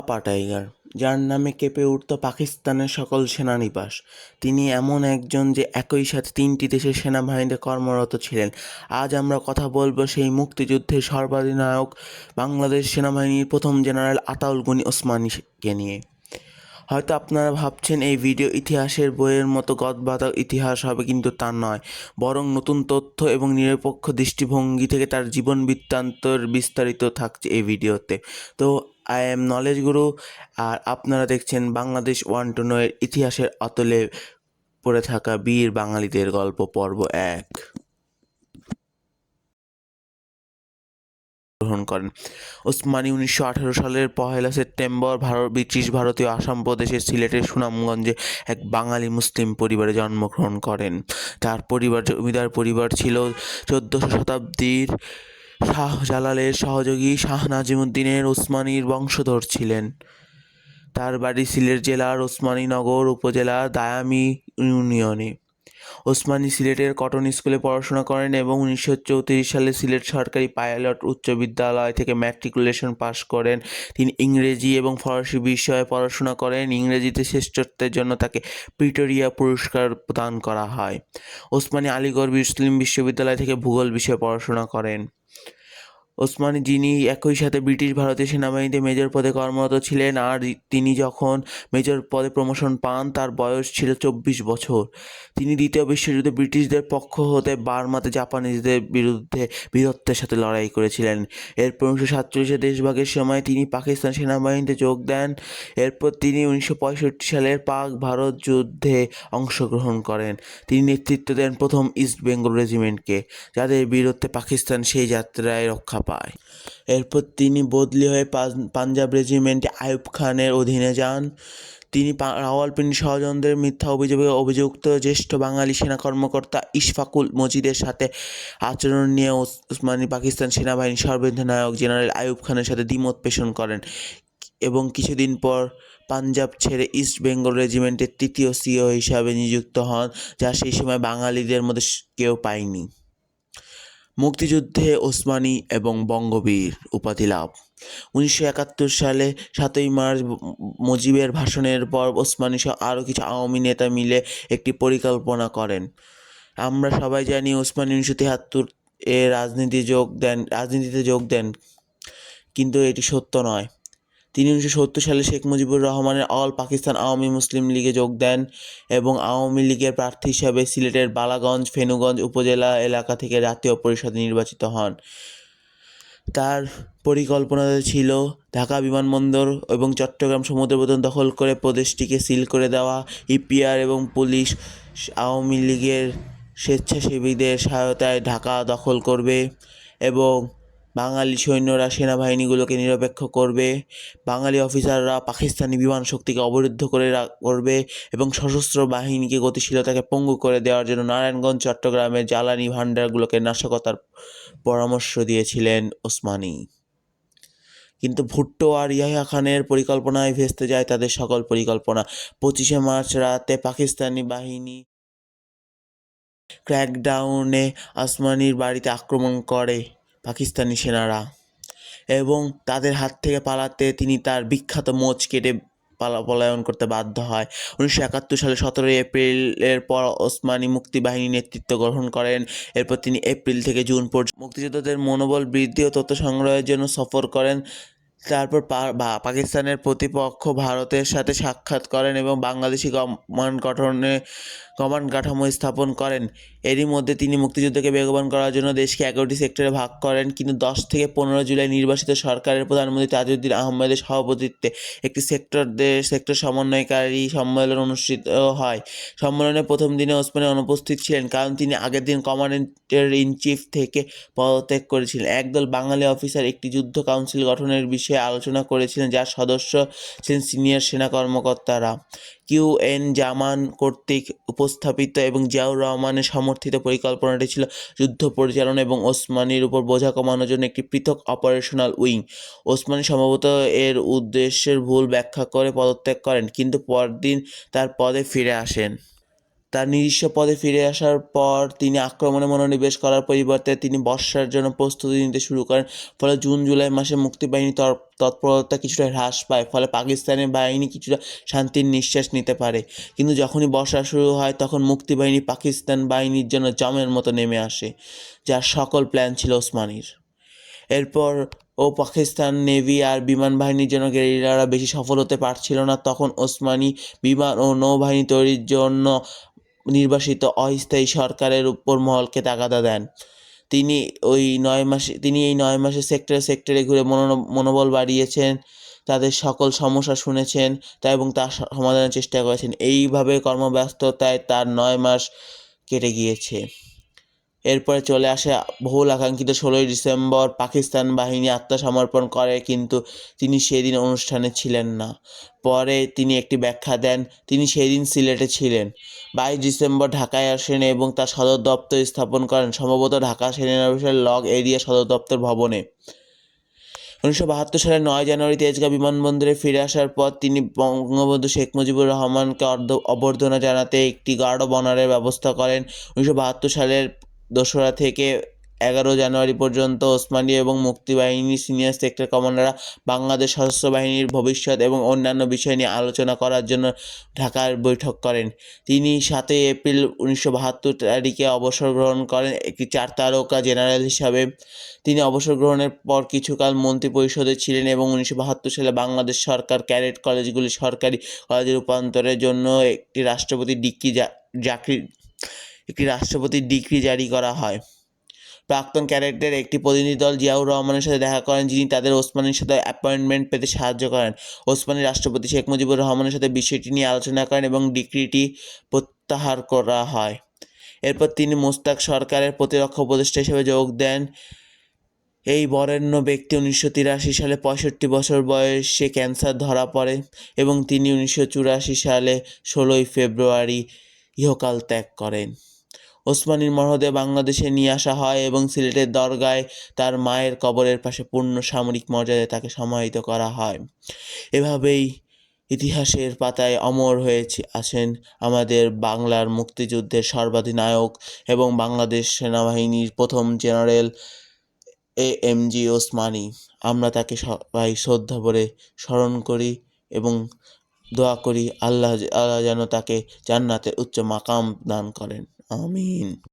কাপা টাইগার, যার নামে কেঁপে উঠত পাকিস্তানের সকল সেনানিবাস। তিনি এমন একজন যে একই সাথে তিনটি দেশের সেনাবাহিনীতে কর্মরত ছিলেন। আজ আমরা কথা বলবো সেই মুক্তিযুদ্ধের সর্বাধিনায়ক বাংলাদেশ সেনাবাহিনীর প্রথম জেনারেল আতাউল গনি ওসমানীকে নিয়ে। হয়তো আপনারা ভাবছেন এই ভিডিও ইতিহাসের বইয়ের মতো গদবাঁধা ইতিহাস হবে, কিন্তু তা নয়, বরং নতুন তথ্য এবং নিরপেক্ষ দৃষ্টিভঙ্গি থেকে তার জীবন বৃত্তান্তর বিস্তারিত থাকছে এই ভিডিওতে। তো আই এম নলেজ গুরু, আর আপনারা দেখছেন বাংলাদেশ 1 to 9 এর ইতিহাসের অতলে পড়ে থাকা বীর বাঙালিদের গল্প পর্ব 1 গ্রহণ করেন। ওসমানী 1918 সালের 1 সেপ্টেম্বর ব্রিটিশ ভারতীয় আসাম প্রদেশের সিলেটের সুনামগঞ্জে এক বাঙালি মুসলিম পরিবারে জন্মগ্রহণ করেন। তার পরিবার জমিদার পরিবার ছিল। 14শো শতাব্দীর শাহজালালের সহযোগী শাহ নাজিমুদ্দিনের ওসমানীর বংশধর ছিলেন। তার বাড়ি সিলেট জেলার ওসমানীনগর উপজেলার দায়ামি ইউনিয়নে। ওসমানী সিলেটের কটন স্কুলে পড়াশোনা করেন এবং 1934 সালে সিলেট সরকারি পাইলট উচ্চ বিদ্যালয় থেকে ম্যাট্রিকুলেশন পাশ করেন। তিনি ইংরেজি এবং ফরাসি বিষয়ে পড়াশোনা করেন। ইংরেজিতে শ্রেষ্ঠত্বের জন্য তাকে প্রিটোরিয়া পুরস্কার প্রদান করা হয়। ওসমানী আলীগড় মুসলিম বিশ্ববিদ্যালয় থেকে ভূগোল বিষয়ে পড়াশোনা করেন। ওসমানী, যিনি একই সাথে ব্রিটিশ ভারতীয় সেনাবাহিনীতে মেজর পদে কর্মরত ছিলেন, আর তিনি যখন মেজর পদে প্রমোশন পান তার বয়স ছিল 24 বছর। তিনি দ্বিতীয় বিশ্বযুদ্ধে ব্রিটিশদের পক্ষ হতে বার্মাতে জাপানিজদের বিরুদ্ধে বীরত্বের সাথে লড়াই করেছিলেন। এরপর 1947 দেশভাগের সময় তিনি পাকিস্তান সেনাবাহিনীতে যোগ দেন। এরপর তিনি 1965 সালের পাক ভারত যুদ্ধে অংশগ্রহণ করেন। তিনি নেতৃত্ব দেন প্রথম ইস্ট বেঙ্গল রেজিমেন্টকে, যাদের বিরুদ্ধে পাকিস্তান সেই যাত্রায় রক্ষা পায়। এরপর তিনি বদলি হয়ে পাঞ্জাব রেজিমেন্টে আইয়ুব খানের অধীনে যান। তিনি রাওয়ালপিন্ডি ষড়যন্ত্রের মিথ্যা অভিযোগে অভিযুক্ত জ্যেষ্ঠ বাঙালি সেনা কর্মকর্তা ইশফাকুল মজিদের সাথে আচরণ নিয়ে ওসমানী পাকিস্তান সেনাবাহিনীর সর্বাধিনায়ক জেনারেল আইয়ুব খানের সাথে দ্বিমত পোষণ করেন এবং কিছুদিন পর পাঞ্জাব ছেড়ে ইস্ট বেঙ্গল রেজিমেন্টের 3য় সিও হিসাবে নিযুক্ত হন, যা সেই সময় বাঙালিদের মধ্যে কেউ পায়নি। মুক্তিযুদ্ধে ওসমানী এবং বঙ্গবীর উপাধি লাভ। 1971 সালে 7ই মার্চ মুজিবের ভাষণের পর ওসমানী সহ আরও কিছু আওয়ামী নেতা মিলে একটি পরিকল্পনা করেন। আমরা সবাই জানি ওসমানী 1973 এ রাজনীতিতে যোগ দেন, কিন্তু এটি সত্য নয়। তিনি 1970 সালে শেখ মুজিবুর রহমানের অল পাকিস্তান আওয়ামী মুসলিম লীগে যোগ দেন এবং আওয়ামী লীগের প্রার্থী হিসাবে সিলেটের বালাগঞ্জ ফেনুগঞ্জ উপজেলা এলাকা থেকে জাতীয় পরিষদে নির্বাচিত হন। তার পরিকল্পনাতে ছিল ঢাকা বিমানবন্দর এবং চট্টগ্রাম সমুদ্রবন্দর দখল করে প্রদেশটিকে সিল করে দেওয়া। ইপিআর এবং পুলিশ আওয়ামী লীগের স্বেচ্ছাসেবীদের সহায়তায় ঢাকা দখল করবে এবং বাঙালি সৈন্যরা সেনাবাহিনীগুলোকে নিরপেক্ষ করবে। বাঙালি অফিসাররা পাকিস্তানি বিমান শক্তিকে অবরুদ্ধ করবে এবং সশস্ত্র বাহিনীকে গতিশীলতাকে পঙ্গু করে দেওয়ার জন্য নারায়ণগঞ্জ চট্টগ্রামের জ্বালানি ভাণ্ডারগুলোকে নাশকতার পরামর্শ দিয়েছিলেন ওসমানী। কিন্তু ভুট্টো আর ইয়াহিয়া খানের পরিকল্পনায় ভেস্তে যায় তাদের সকল পরিকল্পনা। 25 মার্চ রাতে পাকিস্তানি বাহিনী ক্র্যাকডাউনে ওসমানীর বাড়িতে আক্রমণ করে পাকিস্তানি সেনারা এবং তাদের হাত থেকে পালাতে তিনি তার বিখ্যাত মোচ কেটে পলায়ন করতে বাধ্য হয়। 1971 সালে 17 এপ্রিলের পর ওসমানী মুক্তিবাহিনী নেতৃত্ব গ্রহণ করেন। এরপর তিনি এপ্রিল থেকে জুন পর্যন্ত মুক্তিযোদ্ধাদের মনোবল বৃদ্ধি ও তথ্য সংগ্রহের জন্য সফর করেন। তারপর পাকিস্তানের প্রতিপক্ষ ভারতের সাথে সাক্ষাৎ করেন এবং বাংলাদেশি কমান্ড কাঠামো স্থাপন করেন। এরই মধ্যে তিনি মুক্তিযুদ্ধকে বেগবান করার জন্য দেশকে 11টি সেক্টরে ভাগ করেন। কিন্তু 10 থেকে 15 জুলাই নির্বাচিত সরকারের প্রধানমন্ত্রী তাজউদ্দিন আহমেদের সভাপতিত্বে একটি সেক্টর সমন্বয়কারী সম্মেলন অনুষ্ঠিত হয়। সম্মেলনের প্রথম দিনে ওসমানী অনুপস্থিত ছিলেন, কারণ তিনি আগের দিন কমান্ডার ইন চিফ থেকে পদত্যাগ করেছিলেন। একদল বাঙালি অফিসার একটি যুদ্ধ কাউন্সিল গঠনের বিষয়ে আলোচনা করেছিলেন, যার সদস্য ছিলেন সিনিয়র সেনা কর্মকর্তারা। কিউ.এন. জামান কর্তৃক উপস্থাপিত এবং জিয়াউর রহমানের সমর্থিত পরিকল্পনাটি ছিল যুদ্ধ পরিচালনা এবং ওসমানীর উপর বোঝা কমানোর জন্য একটি পৃথক অপারেশনাল উইং। ওসমানী সম্ভবত এর উদ্দেশ্যের ভুল ব্যাখ্যা করে পদত্যাগ করেন, কিন্তু পরদিন তার পদে ফিরে আসেন। তার নিজস্ব পদে ফিরে আসার পর তিনি আক্রমণে মনোনিবেশ করার পরিবর্তে তিনি বর্ষার জন্য প্রস্তুতি নিতে শুরু করেন। ফলে জুন জুলাই মাসে মুক্তিবাহিনী তৎপরতা কিছুটা হ্রাস পায়, ফলে পাকিস্তানি বাহিনী কিছুটা শান্তির নিঃশ্বাস নিতে পারে। কিন্তু যখনই বর্ষা শুরু হয় তখন মুক্তিবাহিনী পাকিস্তান বাহিনীর জন্য জমের মতো নেমে আসে, যার সকল প্ল্যান ছিল ওসমানীর। এরপর পাকিস্তান নেভি আর বিমান বাহিনীর জন্য গেরিলারা বেশি সফল হতে পারছিল না। তখন ওসমানী বিমান ও নৌবাহিনী তৈরির জন্য নির্বাসিত অস্থায়ী সরকারের উপর মহলকে তাগাদা দেন। তিনি এই 9 মাসে সেক্টরে সেক্টরে ঘুরে মনোবল বাড়িয়েছেন, তাদের সকল সমস্যা শুনেছেন এবং তার সমাধানের চেষ্টা করেছেন। এইভাবে কর্মব্যস্ততায় তার 9 মাস কেটে গিয়েছে। এরপরে চলে আসে বহুল আকাঙ্ক্ষিত 16ই ডিসেম্বর। পাকিস্তান বাহিনী আত্মসমর্পণ করে, কিন্তু তিনি সেদিন অনুষ্ঠানে ছিলেন না। পরে তিনি একটি ব্যাখ্যা দেন, তিনি সেদিন সিলেটে ছিলেন। 22 ডিসেম্বর ঢাকায় আসেন এবং তার সদর দপ্তর স্থাপন করেন, সম্ভবত ঢাকা সেনানিবাসের লগ এরিয়া সদর দপ্তর ভবনে। 1972 সালের 9 জানুয়ারি তেজগাঁ বিমানবন্দরে ফিরে আসার পর তিনি বঙ্গবন্ধু শেখ মুজিবুর রহমানকে অভ্যর্থনা জানাতে একটি গার্ড অব অনারের ব্যবস্থা করেন। 1972 সালের 2রা থেকে 11 জানুয়ারি পর্যন্ত ওসমানী এবং মুক্তিবাহিনীর সিনিয়র সেক্টর কমান্ডাররা বাংলাদেশ সশস্ত্র বাহিনীর ভবিষ্যৎ এবং অন্যান্য বিষয় নিয়ে আলোচনা করার জন্য ঢাকায় বৈঠক করেন। তিনি 7 এপ্রিল 1972 তারিখে অবসর গ্রহণ করেন একটি 4 তারকা জেনারেল হিসাবে। তিনি অবসর গ্রহণের পর কিছুকাল মন্ত্রিপরিষদে ছিলেন এবং 1972 সালে বাংলাদেশ সরকার ক্যাডেট কলেজগুলি সরকারি কলেজে রূপান্তরের জন্য একটি রাষ্ট্রপতি ডিক্রি জারি করা হয়। প্রাক্তন ক্যাডেটদের একটি প্রতিনিধি দল জিয়াউর রহমানের সাথে দেখা করেন, যিনি তাদের ওসমানীর সাথে অ্যাপয়েন্টমেন্ট পেতে সাহায্য করেন। ওসমানী রাষ্ট্রপতি শেখ মুজিবুর রহমানের সাথে বিষয়টি নিয়ে আলোচনা করেন এবং ডিক্রিটি প্রত্যাহার করা হয়। এরপর তিনি মোস্তাক সরকারের প্রতিরক্ষা উপদেষ্টা হিসেবে যোগ দেন। এই বরেণ্য ব্যক্তি 1983 সালে 65 বছর বয়সে ক্যান্সার ধরা পড়ে এবং তিনি 1984 সালে 16ই ফেব্রুয়ারি ইহকাল ত্যাগ করেন। ওসমানীর মরদেহ বাংলাদেশে নিয়ে আসা হয় এবং সিলেটের দরগায় তার মায়ের কবরের পাশে পূর্ণ সামরিক মর্যাদায় তাকে সমাহিত করা হয়। এভাবেই ইতিহাসের পাতায় অমর আছেন আমাদের বাংলার মুক্তিযুদ্ধের সর্বাধিনায়ক এবং বাংলাদেশ সেনাবাহিনীর প্রথম জেনারেল AMG ওসমানী। আমরা তাকে সবাই শ্রদ্ধা ভরে স্মরণ করি এবং দোয়া করি আল্লাহ যেন তাকে জান্নাতের উচ্চ মাকাম দান করেন। আমিন।